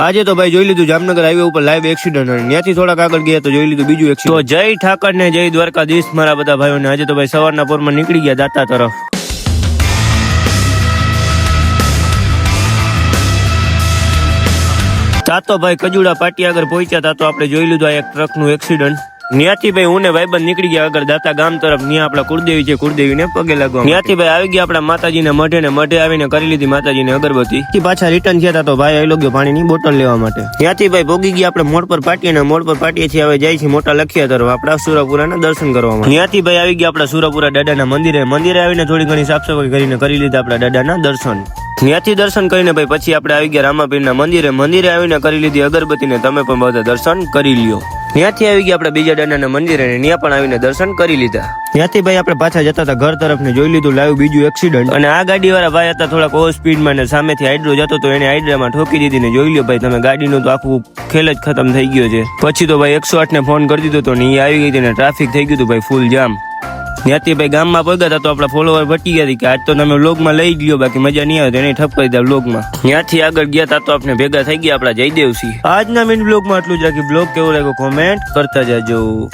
આજે તો ભાઈ જોઈ લીધું જામનગર હાઈવે ઉપર લાઈવ એક્સિડન્ટ, અને ત્યાંથી થોડાક આગળ ગયા તો જોઈ લીધું બીજું એક્સિડન્ટ. તો જય ઠાકર ને જય દ્વારકાધીશ મારા બધા ભાઈઓને. આજે તો ભાઈ સવારના પોરમાં નીકળી ગયા દાતા તરફ. તાતો ભાઈ કજુડા પાટી આગળ પહોંચ્યા તા તો આપણે જોઈ લીધું આ એક ટ્રક નું એક્સિડન્ટ. ત્યાંથી ભાઈ હું ને ભાઈબંધ નીકળી ગયા આગળ દાતા ગામ તરફ. ત્યાં આપડા કુળદેવી છે, કુળદેવીને પગે લાગવા. ત્યાંથી ભાઈ આવી ગયા આપડા માતાજીને મઢે, ને મઢે આવીને કરી લીધી માતાજીને અગરબત્તી. પાછા રિટર્ન થયા તો ભાઈ આવી ગયો પાણીની બોટલ લેવા માટે. ત્યાંથી ભાઈ ભોગી ગયા આપણે મોડ પર પાટીએ, ને મોડ પર પાટીએથી હવે જાય છે મોટા લખિયા તરફ આપડા સુરાપુરાના દર્શન કરવામાં. ત્યાંથી ભાઈ આવી ગયા આપડા સુરાપુરા દાદાના મંદિરે. મંદિરે આવીને થોડી ઘણી સાફ સફાઈ કરીને કરી લીધા આપડા દાદાના દર્શન. ત્યાંથી દર્શન કરીને ભાઈ પછી આપણે આવી ગયા રામાપીરના મંદિરે. મંદિરે આવીને કરી લીધી અગરબત્તીને. તમે પણ બધા દર્શન કરી લ્યો. ત્યાંથી આવી ગયા આપણે બીજા દાદાના મંદિરે, ને ત્યાં પણ આવીને દર્શન કરી લીધા. ત્યાંથી ભાઈ આપણે પાછા જતા હતા ઘર તરફ, ને જોઈ લીધું લાઈવ બીજું એક્સિડન્ટ. અને આ ગાડી વાળા ભાઈ હતા થોડાક ઓવર સ્પીડમાં, ને સામેથી હાઇડ્રો જતો તો એને હાઇડ્રામાં ઠોકી દીધી. ને જોઈ લ્યો ભાઈ તમે ગાડીનું તો આખું ખેલ જ ખતમ થઈ ગયો છે. પછી તો ભાઈ 108 ને ફોન કરી દીધો તો ને એ આવી ગઈ હતી, ને ટ્રાફિક થઈ ગયું હતું ભાઈ ફૂલ જામ. ત્યાંથી ભાઈ ગામમાં પગ્યા હતા તો આપણા ફોલોવર ભટકી ગયા કે આજ તો તમે વ્લોગમાં લઈ જ લ્યો, બાકી મજા નહીં આવે તો એને ઠપ કરી દે વ્લોગમાં. ત્યાંથી આગળ ગયા હતા તો આપણે ભેગા થઈ ગયા આપણા જયદેવસિંહ. આજના મિની વ્લોગમાં આટલું જ રાખી. વ્લોગ કેવો લાગ્યો કોમેન્ટ કરતા જાજો.